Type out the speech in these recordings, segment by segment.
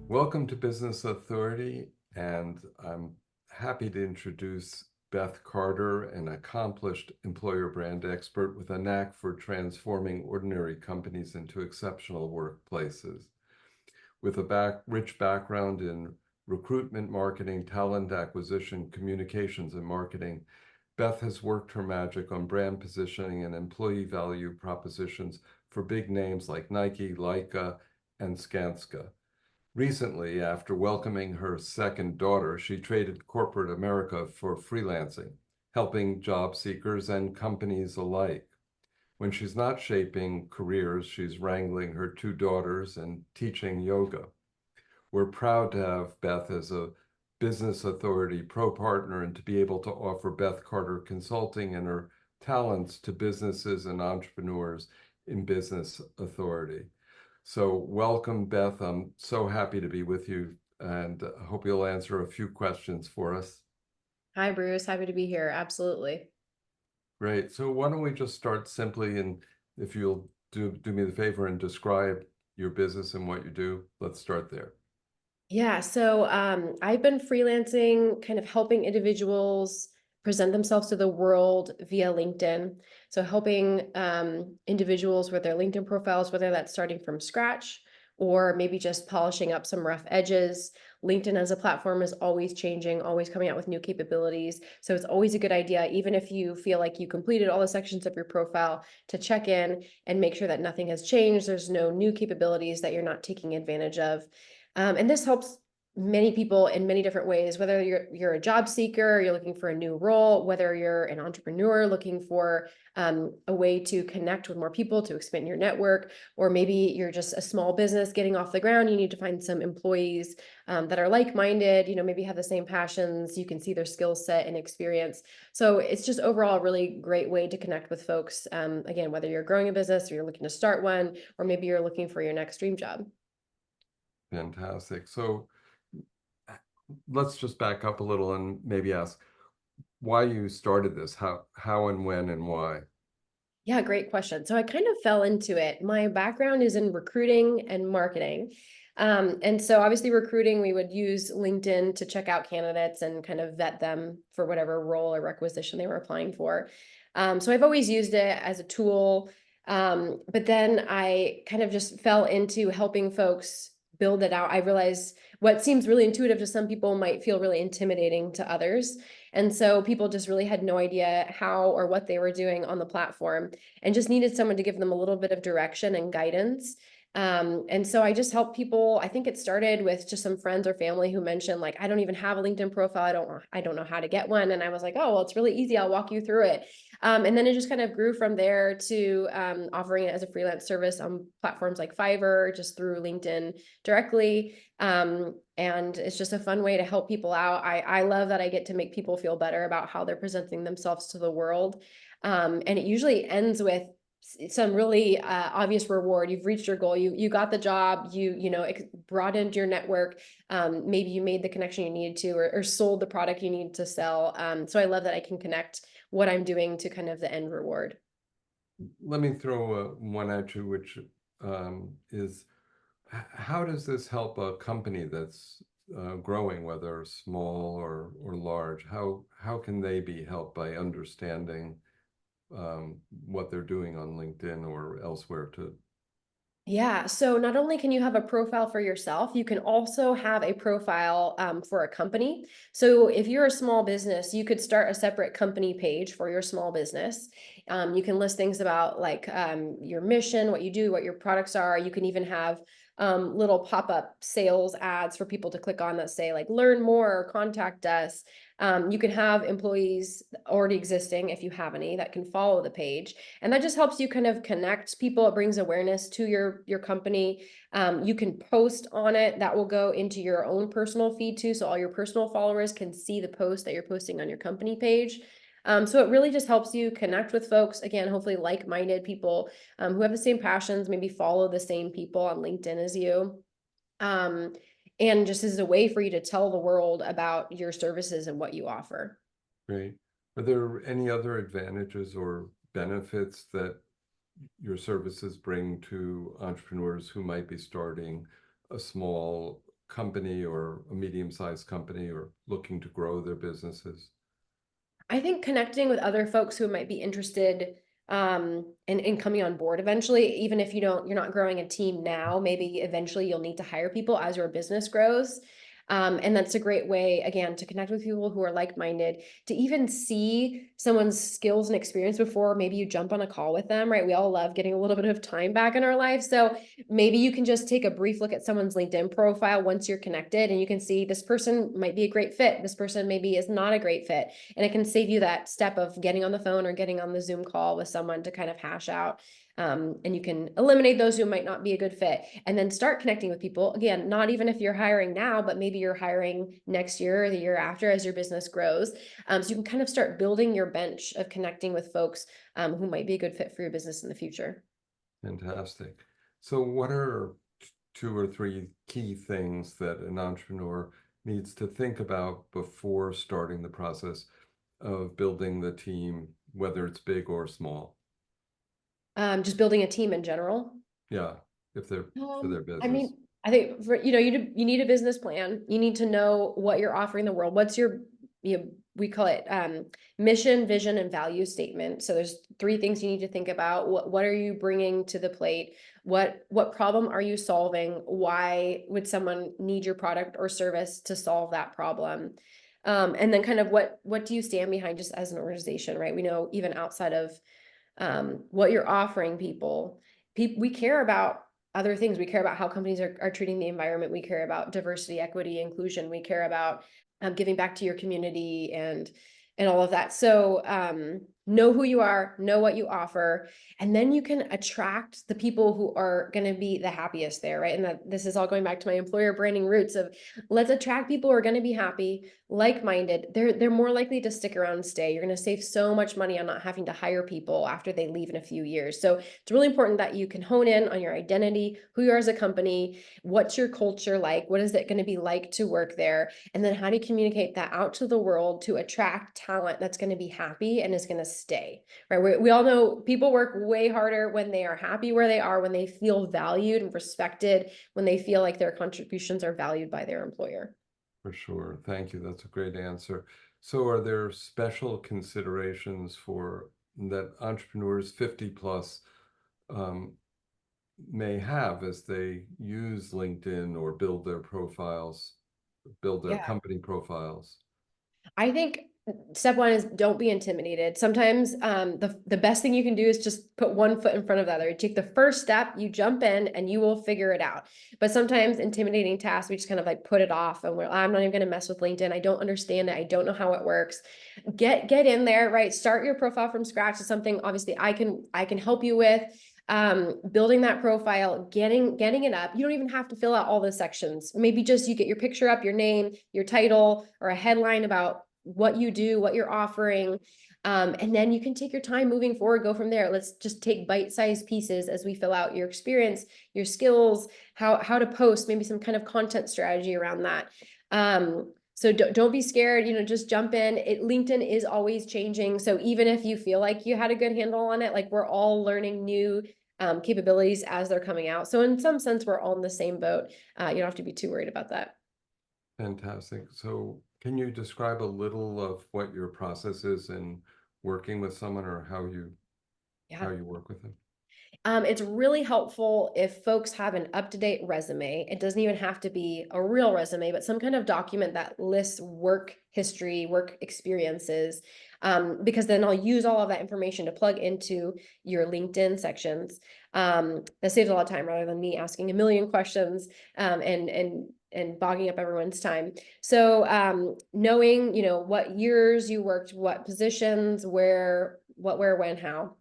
Welcome to Business Authority, and I'm happy to introduce Beth Carter, an accomplished employer brand expert with a knack for transforming ordinary companies into exceptional workplaces. With a rich background in recruitment, marketing, talent acquisition, communications, and marketing, Beth has worked her magic on brand positioning and employee value propositions for big names like Nike, Leica, and Skanska. Recently, after welcoming her second daughter, she traded corporate America for freelancing, helping job seekers and companies alike. When she's not shaping careers, she's wrangling her two daughters and teaching yoga. We're proud to have Beth as a Business Authority Pro Partner and to be able to offer Beth Carter consulting and her talents to businesses and entrepreneurs in Business Authority. So welcome, Beth. I'm so happy to be with you, and I hope you'll answer a few questions for us. Hi, Bruce. Happy to be here. Absolutely. Great. So why don't we just start simply, and if you'll do me the favor and describe your business and what you do, let's start there. Yeah, so I've been freelancing, kind of helping individuals present themselves to the world via LinkedIn. So helping individuals with their LinkedIn profiles, whether that's starting from scratch or maybe just polishing up some rough edges. LinkedIn as a platform is always changing, always coming out with new capabilities. So it's always a good idea, even if you feel like you completed all the sections of your profile, to check in and make sure that nothing has changed. There's no new capabilities that you're not taking advantage of. And this helps many people in many different ways, whether you're a job seeker, you're looking for a new role, whether you're an entrepreneur looking for a way to connect with more people, to expand your network, or maybe you're just a small business getting off the ground. You need to find some employees that are like-minded, maybe have the same passions. You can see their skill set and experience. So it's just overall a really great way to connect with folks. Again, whether you're growing a business or you're looking to start one, or maybe you're looking for your next dream job. Fantastic. So let's just back up a little and maybe ask why you started this, how and when and why. Yeah, great question. So I kind of fell into it. My background is in recruiting and marketing. And so obviously recruiting, we would use LinkedIn to check out candidates and kind of vet them for whatever role or requisition they were applying for. So I've always used it as a tool. But then I kind of just fell into helping folks build it out. I realized what seems really intuitive to some people might feel really intimidating to others. And so people just really had no idea how or what they were doing on the platform and just needed someone to give them a little bit of direction and guidance. And so I just help people. I think it started with just some friends or family who mentioned, like, I don't even have a LinkedIn profile. I don't know how to get one. And I was like, oh, well, it's really easy. I'll walk you through it. And then it just kind of grew from there to offering it as a freelance service on platforms like Fiverr, just through LinkedIn directly. And it's just a fun way to help people out. I love that I get to make people feel better about how they're presenting themselves to the world. And it usually ends with some really obvious reward. You've reached your goal. You got the job. You broadened your network. Maybe you made the connection you needed to, or sold the product you need to sell. So I love that I can connect what I'm doing to kind of the end reward. Let me throw one at you, which is how does this help a company that's growing, whether small or large? How can they be helped by understanding what they're doing on LinkedIn or elsewhere to? Yeah, so not only can you have a profile for yourself, you can also have a profile for a company. So if you're a small business, you could start a separate company page for your small business. You can list things about like your mission, what you do, what your products are. You can even have little pop-up sales ads for people to click on that say like, learn more, or contact us. You can have employees already existing, if you have any, that can follow the page. And that just helps you kind of connect people. It brings awareness to your company. You can post on it. That will go into your own personal feed too. So all your personal followers can see the post that you're posting on your company page. So it really just helps you connect with folks, again, hopefully like-minded people who have the same passions, maybe follow the same people on LinkedIn as you. And just as a way for you to tell the world about your services and what you offer. Great. Are there any other advantages or benefits that your services bring to entrepreneurs who might be starting a small company or a medium-sized company or looking to grow their businesses? I think connecting with other folks who might be interested in coming on board eventually, even if you're not growing a team now, maybe eventually you'll need to hire people as your business grows. And that's a great way, again, to connect with people who are like-minded, to even see someone's skills and experience before maybe you jump on a call with them, right? We all love getting a little bit of time back in our life. So maybe you can just take a brief look at someone's LinkedIn profile once you're connected, and you can see this person might be a great fit. This person maybe is not a great fit. And it can save you that step of getting on the phone or getting on the Zoom call with someone to kind of hash out. And you can eliminate those who might not be a good fit, and then start connecting with people. Again, not even if you're hiring now, but maybe you're hiring next year or the year after as your business grows. So you can kind of start building your bench of connecting with folks who might be a good fit for your business in the future. Fantastic. So what are two or three key things that an entrepreneur needs to think about before starting the process of building the team, whether it's big or small? Just building a team in general. Yeah, if they're for their I business. mean, I think for, you need a business plan. You need to know what you're offering the world. What's your, we call it mission, vision, and value statement. So there's three things you need to think about. What are you bringing to the plate? What problem are you solving? Why would someone need your product or service to solve that problem? And then kind of what do you stand behind just as an organization, right? We know even outside of what you're offering people, we care about other things. We care about how companies are treating the environment. We care about diversity, equity, inclusion. We care about giving back to your community and all of that. So know who you are, know what you offer, and then you can attract the people who are going to be the happiest there, right? And that this is all going back to my employer branding roots of let's attract people who are going to be happy, like-minded. They're more likely to stick around and stay. You're going to save so much money on not having to hire people after they leave in a few years. So it's really important that you can hone in on your identity, who you are as a company, what's your culture like, what is it going to be like to work there, and then how do you communicate that out to the world to attract talent that's going to be happy and is going to stay, right? We all know people work way harder when they are happy where they are, when they feel valued and respected, when they feel like their contributions are valued by their employer. For sure. Thank you. That's a great answer. So are there special considerations for that entrepreneurs 50 plus um, may have as they use LinkedIn or build their profiles, build their Yeah. company profiles? I think step one is don't be intimidated. Sometimes the best thing you can do is just put one foot in front of the other. You take the first step, you jump in, and you will figure it out. But sometimes intimidating tasks, we just kind of like put it off, and I'm not even going to mess with LinkedIn. I don't understand it. I don't know how it works. Get in there, right? Start your profile from scratch. Is something obviously I can help you with. Building that profile, getting it up. You don't even have to fill out all the sections. Maybe just you get your picture up, your name, your title, or a headline about what you do, what you're offering. And then you can take your time moving forward, go from there. Let's just take bite-sized pieces as we fill out your experience, your skills, how to post, maybe some kind of content strategy around that. So don't be scared, just jump in. LinkedIn is always changing. So even if you feel like you had a good handle on it, like we're all learning new capabilities as they're coming out. So in some sense, we're all in the same boat. You don't have to be too worried about that. Fantastic. So can you describe a little of what your process is in working with someone or how you Yeah. work with them? It's really helpful if folks have an up-to-date resume. It doesn't even have to be a real resume, but some kind of document that lists work history, work experiences, because then I'll use all of that information to plug into your LinkedIn sections. That saves a lot of time rather than me asking a million questions and bogging up everyone's time. So knowing, what years you worked, what positions, where, when, how.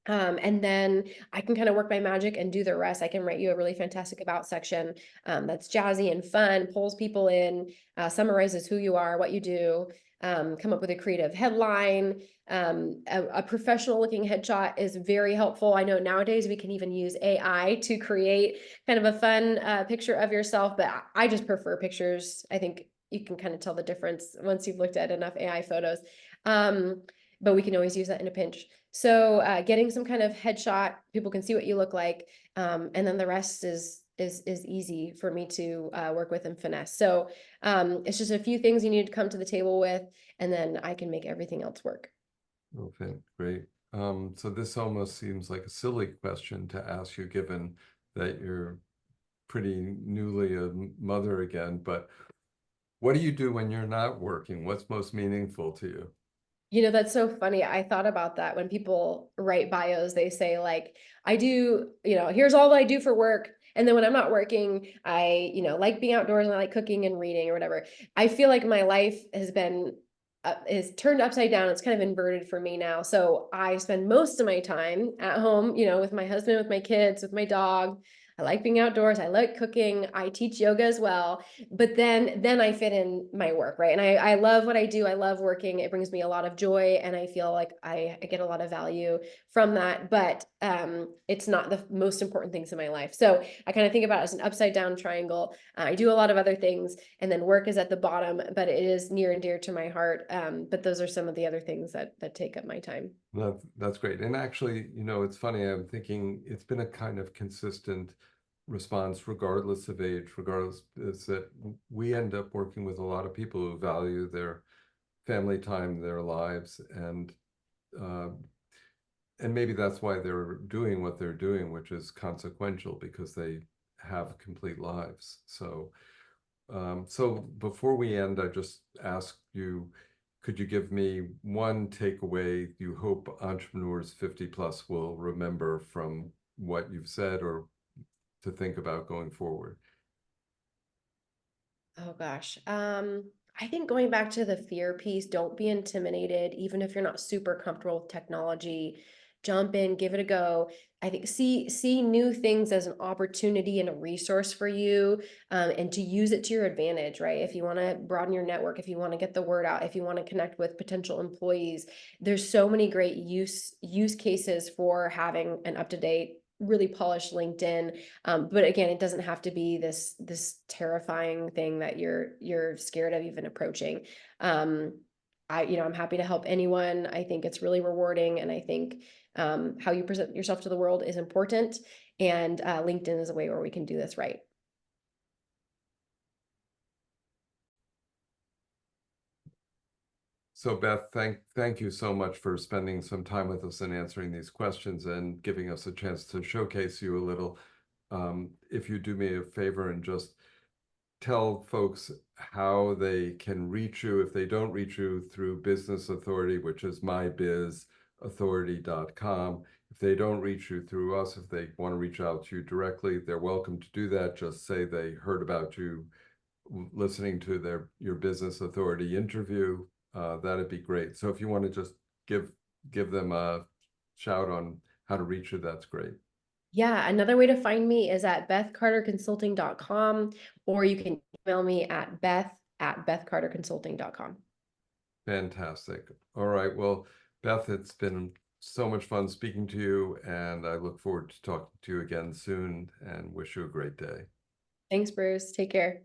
And then I can kind of work my magic and do the rest. I can write you a really fantastic about section that's jazzy and fun, pulls people in, summarizes who you are, what you do, come up with a creative headline. A professional looking headshot is very helpful. I know nowadays we can even use AI to create kind of a fun picture of yourself, but I just prefer pictures. I think you can kind of tell the difference once you've looked at enough AI photos. But we can always use that in a pinch. So getting some kind of headshot, people can see what you look like. And then the rest is is easy for me to work with and finesse. So it's just a few things you need to come to the table with, and then I can make everything else work. Okay, great. So this almost seems like a silly question to ask you, given that you're pretty newly a mother again, but what do you do when you're not working? What's most meaningful to you? You know, that's so funny. I thought about that when people write bios, they say like, I do, here's all I do for work. And then when I'm not working, I, like being outdoors and I like cooking and reading or whatever. I feel like my life has been is turned upside down. It's kind of inverted for me now. So I spend most of my time at home, with my husband, with my kids, with my dog. I like being outdoors. I like cooking. I teach yoga as well. But then I fit in my work, right? And I love what I do. I love working. It brings me a lot of joy, and I feel like I get a lot of value from that. But it's not the most important things in my life. So I kind of think about it as an upside down triangle. I do a lot of other things, and then work is at the bottom, but it is near and dear to my heart. But those are some of the other things that take up my time. That's great. And actually, it's funny, I'm thinking it's been a kind of consistent response, regardless of age, regardless, is that we end up working with a lot of people who value their family time, their lives, uh, and maybe that's why they're doing what they're doing, which is consequential because they have complete lives. So before we end, I just ask you, could you give me one takeaway you hope entrepreneurs 50 plus will remember from what you've said, or to think about going forward? Oh gosh. I think going back to the fear piece, don't be intimidated, even if you're not super comfortable with technology. Jump in, give it a go. I think see new things as an opportunity and a resource for you, and to use it to your advantage, right? If you want to broaden your network, if you want to get the word out, if you want to connect with potential employees, there's so many great use cases for having an up-to-date, really polished LinkedIn. But again, it doesn't have to be this terrifying thing that you're scared of even approaching. I'm happy to help anyone. I think it's really rewarding, and I think how you present yourself to the world is important. And LinkedIn is a way where we can do this right. So Beth, thank you so much for spending some time with us and answering these questions and giving us a chance to showcase you a little. If you do me a favor and just tell folks how they can reach you if they don't reach you through Business Authority, which is mybizauthority.com. If they don't reach you through us, if they want to reach out to you directly, they're welcome to do that. Just say they heard about you listening to your Business Authority interview. That'd be great. So if you want to just give them a shout on how to reach you, that's great. Yeah, another way to find me is at bethcarterconsulting.com, or you can email me at beth@bethcarterconsulting.com. Fantastic. All right. Well, Beth, it's been so much fun speaking to you, and I look forward to talking to you again soon and wish you a great day. Thanks, Bruce. Take care.